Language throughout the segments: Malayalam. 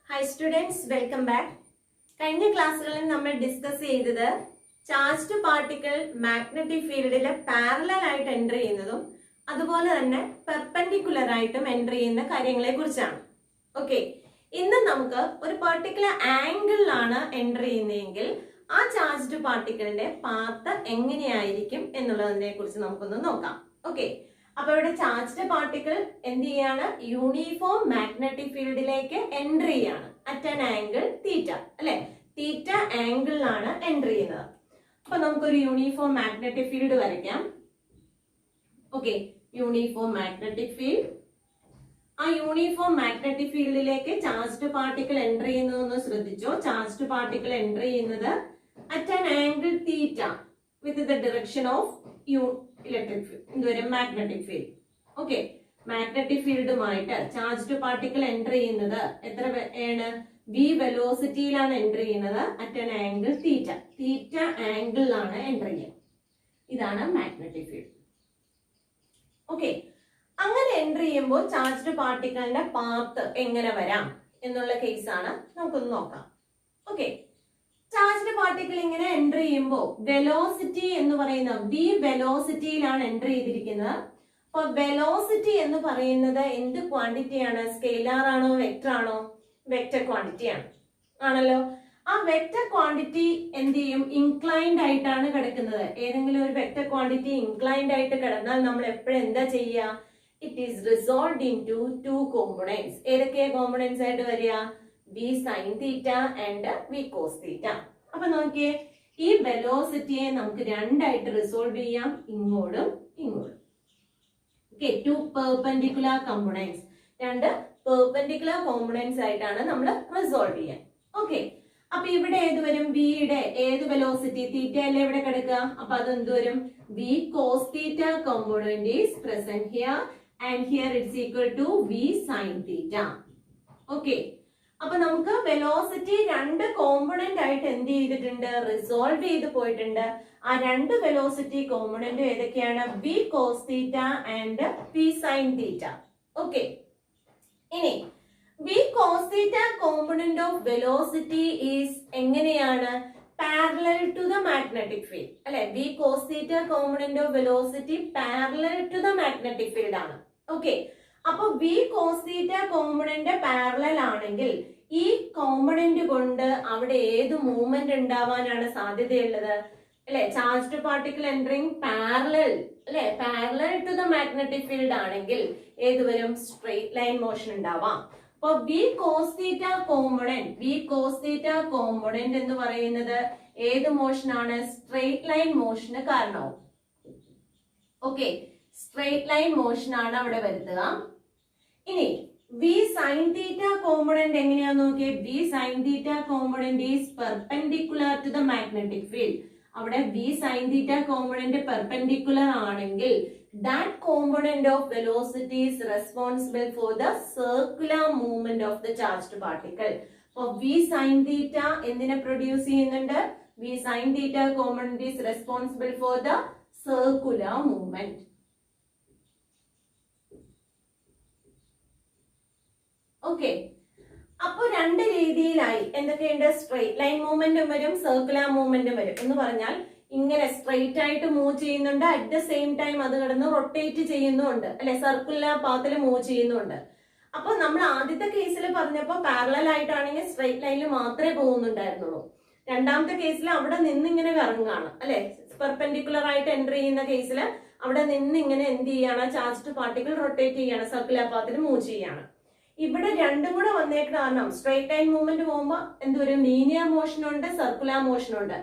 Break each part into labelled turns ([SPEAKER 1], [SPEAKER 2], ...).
[SPEAKER 1] Hi students, welcome back. കഴിഞ്ഞ ക്ലാസ്സുകളിൽ നമ്മൾ ഡിസ്കസ് ചെയ്തത് ചാർജ്ഡ് പാർട്ടിക്കിൾ മാഗ്നറ്റിക് ഫീൽഡിൽ പാരലൽ ആയിട്ട് എൻ്റർ ചെയ്യുന്നതും അതുപോലെ തന്നെ പെർപെൻഡിക്കുലർ ആയിട്ടും എൻ്റർ ചെയ്യുന്ന കാര്യങ്ങളെ കുറിച്ചാണ്. ഓക്കെ, ഇന്ന് നമുക്ക് ഒരു പെർട്ടിക്കുലർ ആംഗിളിലാണ് എൻ്റർ ചെയ്യുന്നതെങ്കിൽ ആ ചാർജ്ഡ് പാർട്ടിക്കിളിന്റെ പാത്ത് എങ്ങനെയായിരിക്കും എന്നുള്ളതിനെ കുറിച്ച് നമുക്കൊന്ന് നോക്കാം. ഓക്കെ, അപ്പൊ ഇവിടെ ചാർജ്ഡ് പാർട്ടിക്കിൾ എന്ത് ചെയ്യാണ്? യൂണിഫോം മാഗ്നറ്റിക് ഫീൽഡിലേക്ക് എൻ്റർ ചെയ്യാണ് അറ്റ് ആൻ ആംഗിൾ തീറ്റ, അല്ലെ? തീറ്റ ആംഗിളിലാണ് എൻ്റർ ചെയ്യുന്നത്. അപ്പൊ നമുക്കൊരു യൂണിഫോം മാഗ്നറ്റിക് ഫീൽഡ് വരയ്ക്കാം. Okay, uniform magnetic field. ആ യൂണിഫോം മാഗ്നറ്റിക് ഫീൽഡിലേക്ക് ചാർജ്ഡ് പാർട്ടിക്കിൾ എൻ്റർ ചെയ്യുന്നതെന്ന് ശ്രദ്ധിച്ചോ. ചാർജ്ഡ് പാർട്ടിക്കിൾ എൻ്റർ ചെയ്യുന്നത് at an angle theta with the direction of electric field, magnetic field. Okay, magnetic ഫീൽഡുമായിട്ട് ചാർജ്ഡ് പാർട്ടിക്കിൾ എൻ്റർ ചെയ്യുന്നത് എത്ര ആണ്? v വെലോസിറ്റിയിലാണ് എൻ്റർ ചെയ്യുന്നത് അറ്റ് ആൻ ആംഗിൾ തീറ്റ. തീറ്റ ആംഗിളിലാണ് എൻ്റർ ചെയ്യുക. ഇതാണ് മാഗ്നറ്റിക് ഫീൽഡ്. ഓക്കെ, അങ്ങനെ എൻ്റർ ചെയ്യുമ്പോൾ ചാർജ്ഡ് പാർട്ടിക്കിളിന്റെ പാത്ത് എങ്ങനെ വരാം എന്നുള്ള കേസാണ് നമുക്കൊന്ന് നോക്കാം. ഓക്കെ, ചാർജ്ഡ് പാർട്ടിക്കിൾ ഇങ്ങനെ എൻ്റർ ചെയ്യുമ്പോൾ വെലോസിറ്റി എന്ന് പറയുന്ന v വെലോസിറ്റിയിലാണ് എൻ്റർ ചെയ്തിരിക്കുന്നത്. അപ്പൊ വെലോസിറ്റി എന്ന് പറയുന്നത് എന്ത് ക്വാണ്ടിറ്റിയാണ്? സ്കെയിലാർ ആണോ വെക്ടർ ആണോ? വെക്ടർ ക്വാണ്ടിറ്റി ആണ്, ആണല്ലോ. ആ വെക്ടർ ക്വാണ്ടിറ്റി എന്ത് ചെയ്യും? ഇൻക്ലൈൻഡ് ആയിട്ടാണ് കിടക്കുന്നത്. ഏതെങ്കിലും ഒരു വെക്ടർ ക്വാണ്ടിറ്റി ഇൻക്ലൈൻഡ് ആയിട്ട് കിടന്നാൽ നമ്മൾ എപ്പോഴും എന്താ ചെയ്യുക? It is resolved into two components. ഏതൊക്കെയാ കോമ്പണൻസ് ആയിട്ട് വരിക? v sin theta and v cos theta. അപ്പൊ നോക്കിയേ, ഈ വെലോസിറ്റിയെ നമുക്ക് രണ്ടായിട്ട് റിസോൾവ് ചെയ്യാം, ഇങ്ങോട്ടും ഇങ്ങോട്ടും. ഓക്കെ, ടു പെർപെൻഡിക്കുലർ കോമ്പണൻസ്, രണ്ട് പെർപെൻഡിക്കുലർ കോമ്പണൻസ് ആയിട്ടാണ് നമ്മൾ റിസോൾവ് ചെയ്യാൻ. ഓക്കെ, അപ്പൊ ഇവിടെ ഏത് വരും? വിയുടെ ഏത് വെലോസിറ്റി? തീറ്റ അല്ലേ ഇവിടെ കിടക്കുക. അപ്പൊ അത് എന്ത് വരും? v cos theta component is present here and here it's equal to v sin theta. Okay, അപ്പൊ നമുക്ക് വെലോസിറ്റി രണ്ട് കോമ്പണന്റ് ആയിട്ട് എന്ത് ചെയ്തിട്ടുണ്ട്? റിസോൾവ് ചെയ്ത് പോയിട്ടുണ്ട്. ആ രണ്ട് വെലോസിറ്റി കോമ്പണന്റ് ഏതൊക്കെയാണ്? v cos theta and v sin theta. Okay, ഇനി v cos theta component of velocity is എങ്ങനെയാണ്? Parallel to the magnetic field, അല്ലെ? v cos theta component of velocity parallel to the magnetic field ആണ്. ഓക്കെ, അപ്പൊ v cos theta component parallel ആണെങ്കിൽ ഈ കോമ്പണന്റ് കൊണ്ട് അവിടെ ഏത് മൂവ്മെന്റ് ഉണ്ടാവാനാണ് സാധ്യതയുള്ളത്? അല്ലെ, ചാർജ്ഡ് പാർട്ടിക്കിൾ എൻറ്ററിങ് പാരലൽ, അല്ലെ, parallel to the magnetic field ആണെങ്കിൽ ഏത് വരും? സ്ട്രെയിറ്റ് ലൈൻ മോഷൻ ഉണ്ടാവാം. അപ്പൊ v cos തീറ്റ കോമ്പണന്റ് എന്ന് പറയുന്നത് ഏത് മോഷനാണ്? സ്ട്രെയിറ്റ് ലൈൻ മോഷന് കാരണമാവും. ഓക്കെ, സ്ട്രെയിറ്റ് ലൈൻ മോഷൻ ആണ് അവിടെ വരുത്തുക. ഇനി v sin തീറ്റ കോമ്പണന്റ് എങ്ങനെയാന്ന് നോക്കിയേ. v sin theta component is perpendicular to the magnetic field. അവിടെ v sin theta component perpendicular ആണെങ്കിൽ that component of velocity is responsible for the circular movement of the charged particle. അപ്പൊ v sin തീറ്റ എന്തിനെ പ്രൊഡ്യൂസ് ചെയ്യുന്നുണ്ട്? v sin theta component is responsible for the circular movement. Okay, അപ്പൊ രണ്ട് രീതിയിലായി. എന്തൊക്കെയുണ്ട്? സ്ട്രെയിറ്റ് ലൈൻ മൂവ്മെന്റും വരും, സർക്കുലർ മൂവ്മെന്റും വരും. എന്ന് പറഞ്ഞാൽ ഇങ്ങനെ സ്ട്രെയിറ്റ് ആയിട്ട് മൂവ് ചെയ്യുന്നുണ്ട്, അറ്റ് ദ സെയിം ടൈം അത് കിടന്ന് റൊട്ടേറ്റ് ചെയ്യുന്നുണ്ട്, അല്ലെ? സർക്കുലർ പാത്തിൽ മൂവ് ചെയ്യുന്നുണ്ട്. അപ്പൊ നമ്മൾ ആദ്യത്തെ കേസിൽ പറഞ്ഞപ്പോ പാരലൽ ആയിട്ടാണെങ്കിൽ സ്ട്രെയിറ്റ് ലൈനിൽ മാത്രമേ പോകുന്നുണ്ടായിരുന്നുള്ളൂ. രണ്ടാമത്തെ കേസിൽ അവിടെ നിന്ന് ഇങ്ങനെ കറങ്ങാണ്, അല്ലെ? പെർപെൻഡിക്കുലർ ആയിട്ട് എൻ്റർ ചെയ്യുന്ന കേസിൽ അവിടെ നിന്ന് ഇങ്ങനെ എന്ത് ചെയ്യാണ്? ചാർജ്ഡ് പാർട്ടിക്കിൾ റൊട്ടേറ്റ് ചെയ്യാണ്, സർക്കുലർ പാത്തിൽ മൂവ് ചെയ്യാണ്. ഇവിടെ രണ്ടും കൂടെ വന്നേക്കുന്ന കാരണം സ്ട്രെയിറ്റ് ലൈൻ മൂവ്മെന്റ് പോകുമ്പോൾ എന്തൊരു ലീനിയർ മോഷൻ ഉണ്ട്, സർക്കുലർ മോഷൻ ഉണ്ട്.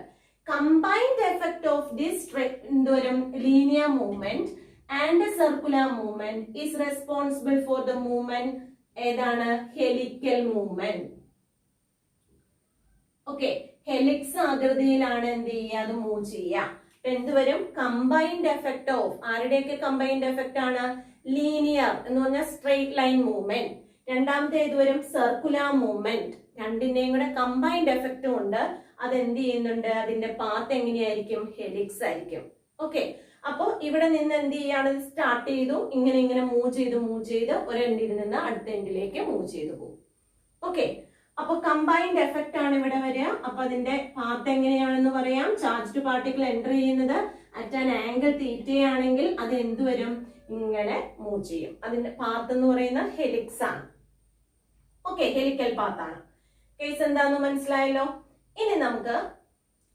[SPEAKER 1] കമ്പൈൻഡ് എഫക്ട് ഓഫ് ദിസ് എന്തോരം linear movement and circular movement is responsible for the movement ഏതാണ്? Helical movement. ഓക്കെ, ഹെലിക്സ് ആകൃതിയിലാണ് എന്ത് ചെയ്യുക? അത് മൂവ് ചെയ്യുക. അപ്പൊ എന്തുവരും? കമ്പൈൻഡ് എഫക്ട് ഓഫ് ആരുടെയൊക്കെ കമ്പൈൻഡ് എഫക്ട് ആണ്? ലീനിയർ എന്ന് പറഞ്ഞാൽ സ്ട്രെയിറ്റ് ലൈൻ മൂവ്മെന്റ്. രണ്ടാമത്തെ ഏതുവരും? Circular movement. രണ്ടിന്റെയും കൂടെ കമ്പൈൻഡ് എഫക്റ്റും ഉണ്ട്. അതെന്ത് ചെയ്യുന്നുണ്ട്? അതിന്റെ പാത്ത് എങ്ങനെയായിരിക്കും? ഹെലിക്സ് ആയിരിക്കും. ഓക്കെ, അപ്പൊ ഇവിടെ നിന്ന് എന്ത് ചെയ്യാണ്? സ്റ്റാർട്ട് ചെയ്തു, ഇങ്ങനെ മൂവ് ചെയ്ത് ഒരു എൻഡിൽ നിന്ന് അടുത്ത എൻഡിലേക്ക് മൂവ് ചെയ്തു പോകും. ഓക്കെ, അപ്പൊ കമ്പൈൻഡ് എഫക്റ്റ് ആണ് ഇവിടെ വരിക. അപ്പൊ അതിന്റെ പാത്ത് എങ്ങനെയാണെന്ന് പറയാം. ചാർജ്ഡ് പാർട്ടിക്കിൾ എൻ്റർ ചെയ്യുന്നത് അറ്റ് ആൻ ആംഗിൾ തീറ്റയാണെങ്കിൽ അത് എന്ത് വരും, ഇങ്ങനെ മൂവ് ചെയ്യും. അതിന്റെ പാത്ത് എന്ന് പറയുന്ന ഹെലിക്സ് ആണ്. Okay, helical പാത്താണ്. കേസ് എന്താന്ന് മനസ്സിലായല്ലോ. ഇനി നമുക്ക്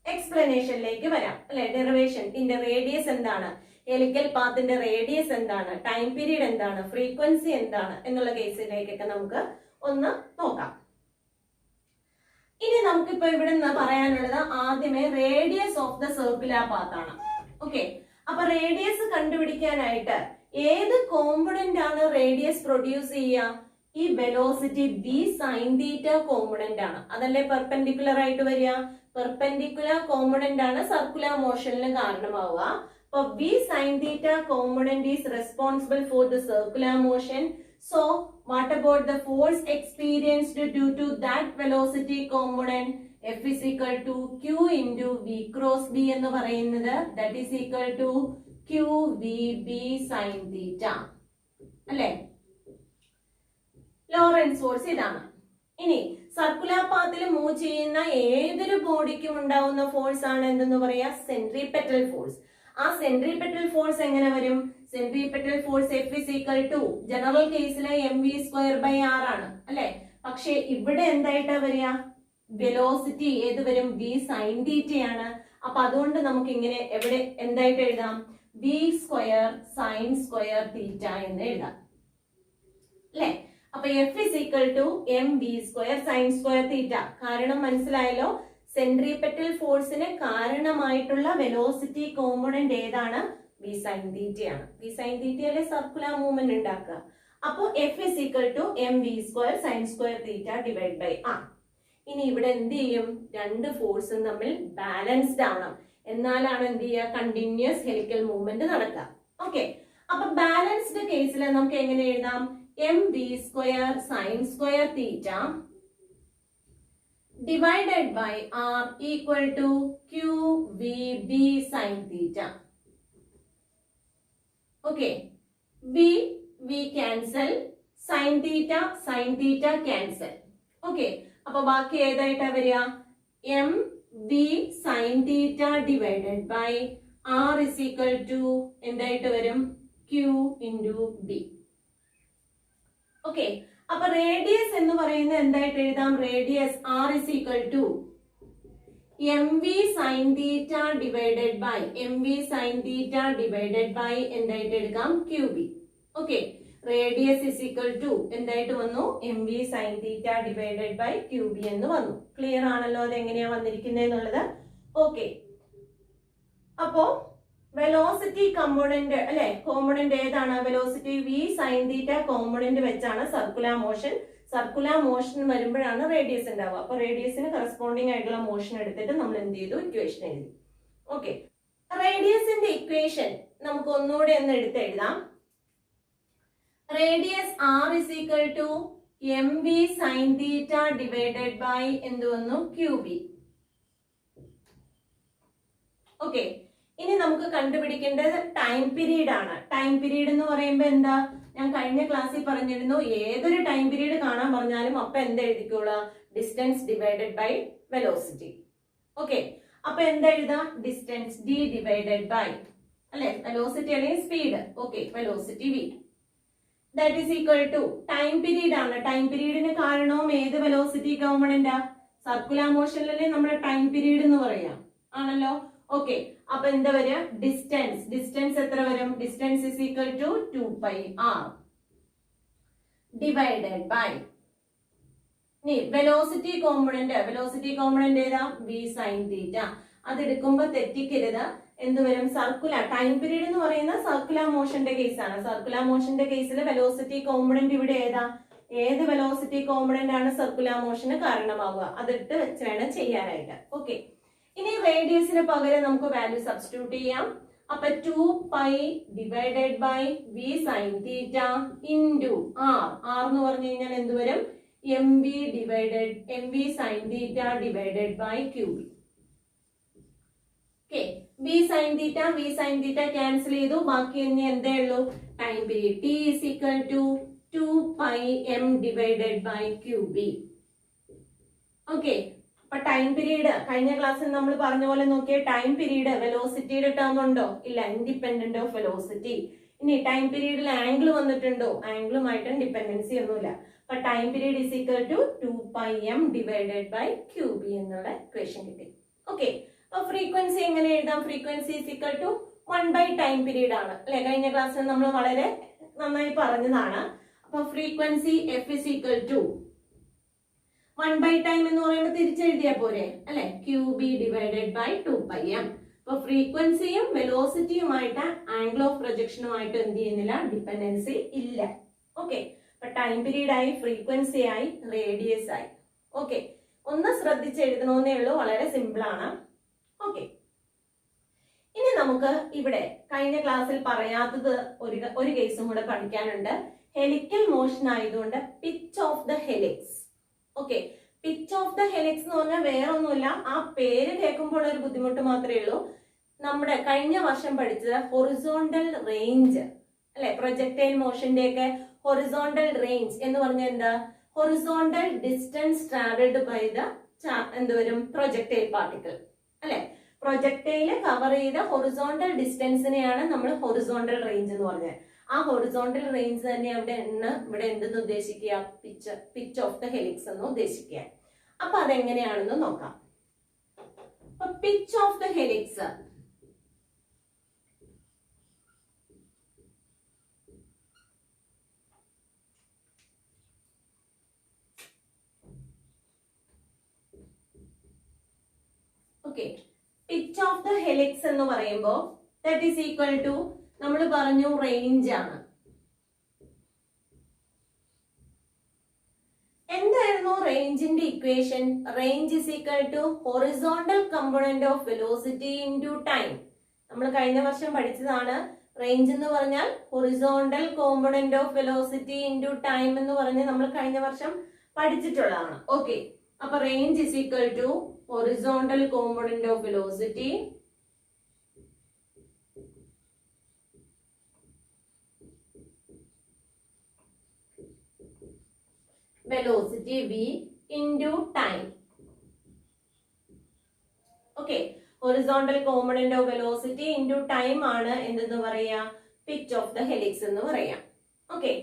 [SPEAKER 1] എക്സ്പ്ലനേഷനിലേക്ക് വരാം അല്ലെ. ഡെറിവേഷൻ, ഇതിന്റെ റേഡിയസ് എന്താണ്, ഹെലിക്കൽ പാത്തിന്റെ റേഡിയസ് എന്താണ്, ടൈം പീരീഡ് എന്താണ്, ഫ്രീക്വൻസി എന്താണ് എന്നുള്ള കേസിലേക്കൊക്കെ നമുക്ക് ഒന്ന് നോക്കാം. ഇനി നമുക്കിപ്പോ ഇവിടെ നിന്ന് പറയാനുള്ളത് ആദ്യമേ radius of the circular path ആണ്. ഓക്കെ, അപ്പൊ റേഡിയസ് കണ്ടുപിടിക്കാനായിട്ട് ഏത് കോമ്പണന്റ് ആണ് റേഡിയസ് പ്രൊഡ്യൂസ് ചെയ്യുക, ഈ velocity B sine theta component ആണ്. അതല്ലേ പെർപെൻഡിക്കുലർ ആയിട്ട് വരിക. പെർപെൻഡിക്കുലർ കോമ്പണന്റ് ആണ് സർക്കുലർ മോഷനിന് കാരണമാവുക. അപ്പൊ B sine theta component is responsible for the circular motion. So what about the force experienced due to that velocity component? F is equal to Q into V cross B എന്ന് പറയുന്നത് that is equal to QVB sin theta അല്ലേ. ലോറൻസ് ഫോഴ്സ് ഇതാണ്. ഇനി സർക്കുലർ പാത്തിൽ മൂവ് ചെയ്യുന്ന ഏതൊരു ബോഡിക്കും ഉണ്ടാവുന്ന ഫോഴ്സ് ആണ് എന്തെന്ന് പറയാ, സെൻട്രിപെറ്റൽ ഫോഴ്സ്. ആ സെൻട്രിപെറ്റൽ ഫോഴ്സ് എങ്ങനെ വരും, centripetal force F is equal to general കേസിലെ mv²/r ആണ് അല്ലെ. പക്ഷെ ഇവിടെ എന്തായിട്ടാ വരിക, വെലോസിറ്റി ഏത് വരും, v സൈൻ തീറ്റയാണ്. അപ്പൊ അതുകൊണ്ട് നമുക്ക് ഇങ്ങനെ എവിടെ എന്തായിട്ട് എഴുതാം, v² sin² തീറ്റ എന്ന് എഴുതാം അല്ലെ. അപ്പൊ F is equal to mv² sin² theta. കാരണം മനസ്സിലായല്ലോ, സെൻട്രിപെറ്റൽ ഫോഴ്സിന് കാരണമായിട്ടുള്ള വെലോസിറ്റി കോമ്പണന്റ് ഏതാണ്, വി സൈൻ തീറ്റയാണ്. വി സൈൻ തീറ്റയിലെ സർക്കുലർ മൂവ്മെന്റ് ഉണ്ടാക്കുക. അപ്പോ F is equal to mv² sin² theta divide by r. ഇനി ഇവിടെ എന്ത് ചെയ്യും, രണ്ട് ഫോഴ്സും തമ്മിൽ ബാലൻസ്ഡ് ആവണം. എന്നാലാണ് എന്ത് ചെയ്യുക, കണ്ടിന്യൂസ് ഹെലിക്കൽ മൂവ്മെന്റ് നടക്കുക. ഓക്കെ, അപ്പൊ ബാലൻസ്ഡ് കേസിൽ നമുക്ക് എങ്ങനെ എഴുതാം, mv² sin² theta divided by r equal to QVB sin theta. Okay, V cancel, sin theta cancel. Okay, അപ്പൊ ബാക്കി ഏതായിട്ടാ വരിക, mv sin theta divided by r is equal to എന്തായിട്ട് വരും, Q into B. Okay, അപ്പൊ റേഡിയസ് എന്ന് പറയുന്നത് എന്തായിട്ട് എഴുതാം, radius r is equal to mv sin theta divided by എന്തായിട്ട് എടുക്കാം, qb. Okay, radius is equal to എന്തായിട്ട് വന്നു, mv sin theta divided by qb എന്ന് വന്നു. ക്ലിയർ ആണല്ലോ അത് എങ്ങനെയാ വന്നിരിക്കുന്നത് എന്നുള്ളത്. ഓക്കെ, അപ്പോ വെലോസിറ്റി കമ്പോണന്റ് അല്ലെ, കോമ്പണന്റ് ഏതാണ്, velocity v sine theta component വെച്ചാണ് സർക്കുലർ മോഷൻ വരുമ്പോഴാണ് റേഡിയസ് ഉണ്ടാവുക. അപ്പൊ റേഡിയസിന് കറസ്പോണ്ടിങ് ആയിട്ടുള്ള മോഷൻ എടുത്തിട്ട് നമ്മൾ എന്ത് ചെയ്തു, ഇക്വേഷൻ എഴുതി. ഓക്കെ, റേഡിയസിന്റെ ഇക്വേഷൻ നമുക്ക് ഒന്നുകൂടെ ഒന്ന് എടുത്ത് എഴുതാം. Radius r is equal to mv sin theta divided by എന്ത് വന്നു, qb. ഓക്കെ, ഇനി നമുക്ക് കണ്ടുപിടിക്കേണ്ടത് ടൈം പീരീഡ് ആണ്. ടൈം പീരീഡ് എന്ന് പറയുമ്പോൾ എന്താ, ഞാൻ കഴിഞ്ഞ ക്ലാസ്സിൽ പറഞ്ഞിരുന്നു, ഏതൊരു ടൈം പീരീഡ് കാണാൻ പറഞ്ഞാലും അപ്പൊ എന്താ എഴുതിക്കോളൂ, distance divided by velocity. Okay, അപ്പൊ എന്താ എഴുതാം, ഡിസ്റ്റൻസ് d ഡിവൈഡഡ് ബൈ അല്ലെ, വെലോസിറ്റി അല്ലെങ്കിൽ speed. Okay, velocity v that is equal to time period ആണ്. ടൈം പീരീഡിന് കാരണവും ഏത് വെലോസിറ്റി കോമ്പണന്റാ, സർക്കുലർ മോഷനിലല്ലേ നമ്മുടെ ടൈം പീരീഡ് എന്ന് പറയാം ആണല്ലോ. ഓക്കെ, അപ്പൊ എന്താ വരിക, ഡിസ്റ്റൻസ് എത്ര വരും, distance is equal to 2πr divided by velocity component ഏതാ, വി സൈൻ തീറ്റ. അത് എടുക്കുമ്പോ തെറ്റിക്കരുത്, എന്ത് വരും, സർക്കുലർ ടൈം പീരീഡ് എന്ന് പറയുന്ന സർക്കുലർ മോഷന്റെ കേസാണ്. സർക്കുലർ മോഷന്റെ കേസിൽ വെലോസിറ്റി കോമ്പണന്റ് ഇവിടെ ഏതാ, ഏത് വെലോസിറ്റി കോമ്പണന്റ് ആണ് സർക്കുലർ മോഷന് കാരണമാവുക, അതിട്ട് വെച്ച് വേണം ചെയ്യാനായിട്ട്. ഓക്കെ, ഇനി റേഡിയസിന് പകരം നമുക്ക് വാല്യൂ സബ്സ്റ്റിറ്റ്യൂട്ട് ചെയ്യാം. അപ്പൊ 2π divided by V sine theta into r എന്ന് പറഞ്ഞു കഴിഞ്ഞാൽ എന്ത് വരും, mv sine theta divided by qb. Okay, V sine theta cancel ചെയ്തു, ബാക്കി ഇനി എന്തേ ഉള്ളൂ, time period t is equal to 2πm divided by qb. Okay. അപ്പൊ ടൈം പീരീഡ് കഴിഞ്ഞ ക്ലാസ്സിൽ നമ്മൾ പറഞ്ഞ പോലെ നോക്കിയ ടൈം പീരീഡ് വെലോസിറ്റിയുടെ ടേം ഉണ്ടോ? ഇല്ല, ഇൻഡിപെൻഡന്റ് ഓഫ് വെലോസിറ്റി. ഇനി ടൈം പീരീഡിൽ ആംഗിൾ വന്നിട്ടുണ്ടോ? ആംഗിളുമായിട്ടും ഡിപെൻഡൻസി ഒന്നുമില്ല. അപ്പൊ time period is equal to 2πm divided by QB എന്നുള്ള ഇക്വേഷൻ കിട്ടി. ഓക്കെ. അപ്പൊ ഫ്രീക്വൻസി എങ്ങനെ എഴുതാം? Frequency is equal to 1 time period ആണ് അല്ലെ? കഴിഞ്ഞ ക്ലാസ്സിൽ നമ്മൾ വളരെ നന്നായി പറഞ്ഞതാണ്. അപ്പൊ frequency F is equal to 1 time എന്ന് പറയുമ്പോൾ തിരിച്ചെഴുതിയാ പോരെ അല്ലെ? QB divided by 2πm. അപ്പൊ ഫ്രീക്വൻസിയും വെലോസിറ്റിയുമായിട്ട് ആംഗിൾ ഓഫ് പ്രൊജക്ഷനുമായിട്ട് എന്ത് ചെയ്യുന്നില്ല? ഡിപെൻഡൻസി ഇല്ല. ഓക്കെ. അപ്പൊ ടൈം പീരീഡ് ആയി, ഫ്രീക്വൻസി ആയി, റേഡിയസ് ആയി. ഓക്കെ. ഒന്ന് ശ്രദ്ധിച്ചെഴുതണമെന്നേ ഉള്ളൂ, വളരെ സിമ്പിൾ ആണ്. ഓക്കെ. ഇനി നമുക്ക് ഇവിടെ കഴിഞ്ഞ ക്ലാസ്സിൽ പറയാത്തത് ഒരു കേസും കൂടെ പഠിക്കാനുണ്ട്. ഹെലിക്കൽ മോഷൻ ആയതുകൊണ്ട് pitch of the helix. Okay. Pitch of the helix എന്ന് പറഞ്ഞാൽ വേറെ ഒന്നുമില്ല, ആ പേര് കേൾക്കുമ്പോൾ ഒരു ബുദ്ധിമുട്ട് മാത്രമേ ഉള്ളൂ. നമ്മുടെ കഴിഞ്ഞ വർഷം പഠിച്ചത് ഹൊറിസോണ്ടൽ റേഞ്ച് അല്ലെ? പ്രൊജക്ടൈൽ മോഷന്റെ ഒക്കെ ഹൊറിസോണ്ടൽ റേഞ്ച് എന്ന് പറഞ്ഞാൽ എന്താ? Horizontal distance travelled by the എന്തുവരും? പ്രൊജക്ടൈൽ പാർട്ടിക്കിൾ അല്ലെ? പ്രൊജക്ടൈല് കവർ ചെയ്ത ഹൊറിസോണ്ടൽ ഡിസ്റ്റൻസിനെയാണ് നമ്മൾ ഹൊറിസോണ്ടൽ റേഞ്ച് എന്ന് പറഞ്ഞത്. ആ ഹൊറിസോണ്ടൽ റേഞ്ച് തന്നെ ഇവിടെ എന്തെന്ന് ഉദ്ദേശിക്കുക? പിച്ച് ഓഫ് ദ ഹെലിക്സ് എന്ന് ഉദ്ദേശിക്കുക. അപ്പൊ അതെങ്ങനെയാണെന്ന് നോക്കാം. അപ്പൊ pitch of the helix okay. Pitch of the helix എന്ന് പറയുമ്പോൾ ദാറ്റ് ഈസ് ഈക്വൽ ടു നമ്മൾ പറഞ്ഞു റേഞ്ച് ആണ്. എന്തായിരുന്നു റേഞ്ചിന്റെ equation? Range is equal to horizontal component of velocity into time. നമ്മൾ കഴിഞ്ഞ വർഷം പഠിച്ചതാണ്. റേഞ്ച് എന്ന് പറഞ്ഞാൽ horizontal component of velocity into time എന്ന് പറഞ്ഞ് നമ്മൾ കഴിഞ്ഞ വർഷം പഠിച്ചിട്ടുള്ളതാണ്. ഓക്കെ. അപ്പൊ range is equal to horizontal component of velocity V into time. Okay. Horizontal component of velocity into time ആണ് എന്തെന്ന് പറയാ? pitch of the helix എന്ന് പറയാം. ഓക്കെ.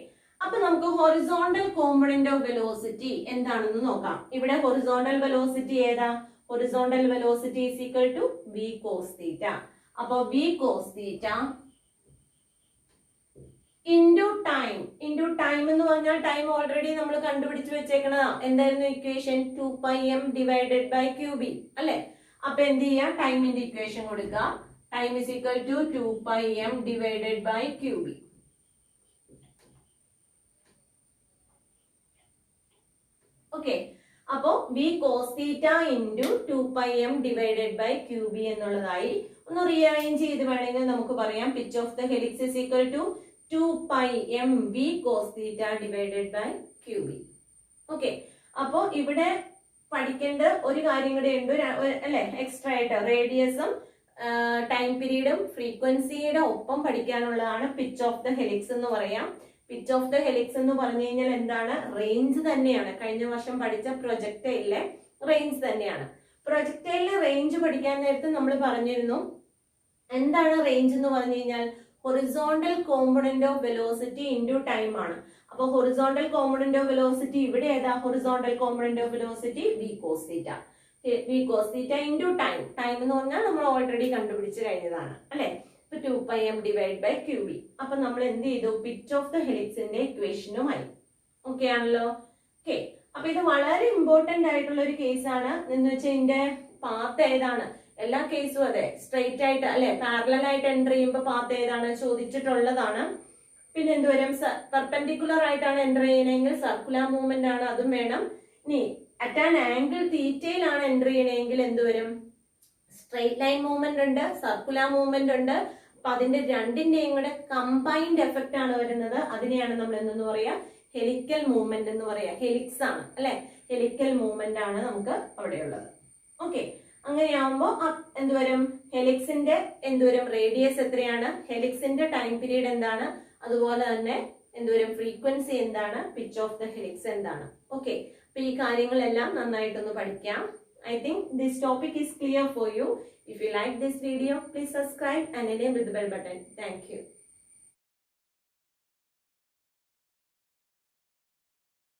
[SPEAKER 1] അപ്പൊ നമുക്ക് ഹൊറിസോണ്ടൽ കോമ്പോണന്റ് ഓഫ് വെലോസിറ്റി എന്താണെന്ന് നോക്കാം. ഇവിടെ ഹൊറിസോണ്ടൽ വെലോസിറ്റി ഏതാ? horizontal velocity is equal to v cos theta. അപ്പോൾ v cos theta into time. into time എന്ന് പറഞ്ഞാൽ ടൈം ഓൾറെഡി നമ്മൾ കണ്ടുപിടിച്ച് വെച്ചേക്കണതാ. എന്തായിരുന്നു equation? 2πm divided by QB അല്ലെ? അപ്പൊ എന്ത് ചെയ്യാം? ടൈമിന്റെ ഇക്വേഷൻ കൊടുക്കുക. Time is equal to 2πm divided by QB. Okay. അപ്പോ v cos theta into 2πm divided by QB എന്നുള്ളതായി. ഒന്ന് റീഅറേഞ്ച് ചെയ്ത് വേണമെങ്കിൽ നമുക്ക് പറയാം pitch of the helix is equal to 2πm v cos theta divided by QB. Okay. അപ്പോ ഇവിടെ പഠിക്കേണ്ട ഒരു കാര്യം കൂടെ ഉണ്ട് അല്ലെ? എക്സ്ട്രാ ആയിട്ട് റേഡിയസും ടൈം പീരീഡും ഫ്രീക്വൻസിയുടെ ഒപ്പം പഠിക്കാനുള്ളതാണ് പിച്ച് ഓഫ് ദ ഹെലിക്സ് എന്ന് പറയാം. പിച്ച് ഓഫ് ദ ഹെലിക്സ് എന്ന് പറഞ്ഞു കഴിഞ്ഞാൽ എന്താണ്? റേഞ്ച് തന്നെയാണ്. കഴിഞ്ഞ വർഷം പഠിച്ച പ്രൊജക്ടൈലിലെ റേഞ്ച് തന്നെയാണ്. പ്രൊജക്ടൈലിലെ റേഞ്ച് പഠിക്കാൻ നേരത്ത് നമ്മൾ പറഞ്ഞിരുന്നു എന്താണ് റേഞ്ച് എന്ന് പറഞ്ഞു കഴിഞ്ഞാൽ horizontal component of velocity into time ആണ്. അപ്പൊ ഹൊറിസോണ്ടൽ കോമ്പോണന്റ് ഓഫ് വെലോസിറ്റി ഇവിടെ ഏതാ? Horizontal component of velocity v cos theta. v cos theta into time. Time എന്ന് പറഞ്ഞാൽ നമ്മൾ ഓൾറെഡി കണ്ടുപിടിച്ച് കഴിഞ്ഞതാണ് അല്ലെ? 2πm divide by QB. അപ്പൊ നമ്മൾ എന്ത് ചെയ്തു? പിച്ച് ഓഫ് ദ ഹെലിക്സിന്റെ ഇക്വേഷനുമായി. ഓക്കെ ആണല്ലോ? ഓക്കെ. അപ്പൊ ഇത് വളരെ ഇമ്പോർട്ടന്റ് ആയിട്ടുള്ള ഒരു കേസാണ്. എന്ന് വെച്ചാൽ ഇതിന്റെ പാത്ത് ഏതാണ്? എല്ലാ കേസും അതെ സ്ട്രെയിറ്റ് ആയിട്ട് അല്ലെ? പാരലൽ ആയിട്ട് എൻ്റർ ചെയ്യുമ്പോൾ പാത്ത് ഏതാണ് ചോദിച്ചിട്ടുള്ളതാണ്. പിന്നെ എന്തുവരും? പെർപെൻഡിക്കുലർ ആയിട്ടാണ് എൻ്റർ ചെയ്യണമെങ്കിൽ സർക്കുലർ മൂവ്മെന്റ് ആണ്, അതും വേണം. ഇനി അറ്റ് ആൻ ആംഗിൾ തീറ്റയിലാണ് എൻ്റർ ചെയ്യണമെങ്കിൽ എന്തുവരും? സ്ട്രെയിറ്റ് ലൈൻ മൂവ്മെന്റ് ഉണ്ട്, സർക്കുലർ മൂവ്മെന്റ് ഉണ്ട്. അപ്പൊ അതിന്റെ രണ്ടിന്റെയും കൂടെ കമ്പൈൻഡ് എഫക്റ്റ് ആണ് വരുന്നത്. അതിനെയാണ് നമ്മൾ എന്തെന്ന് പറയാ? ഹെലിക്കൽ മൂവ്മെന്റ് എന്ന് പറയാ. ഹെലിക്സ് ആണ് അല്ലെ? ഹെലിക്കൽ മൂവ്മെന്റ് ആണ് നമുക്ക് അവിടെയുള്ളത്. ഓക്കെ. അങ്ങനെയാവുമ്പോ എന്തുവരും? ഹെലിക്സിന്റെ എന്തുവരും? റേഡിയസ് എത്രയാണ്? ഹെലിക്സിന്റെ ടൈം പീരീഡ് എന്താണ്? അതുപോലെ തന്നെ എന്തുവരും? ഫ്രീക്വൻസി എന്താണ്? പിച്ച് ഓഫ് ദ ഹെലിക്സ് എന്താണ്? ഓക്കെ. അപ്പൊ ഈ കാര്യങ്ങളെല്ലാം നന്നായിട്ടൊന്ന് പഠിക്കാം. I think this topic is clear for you. If you like this video, please subscribe and enable the bell button. Thank you.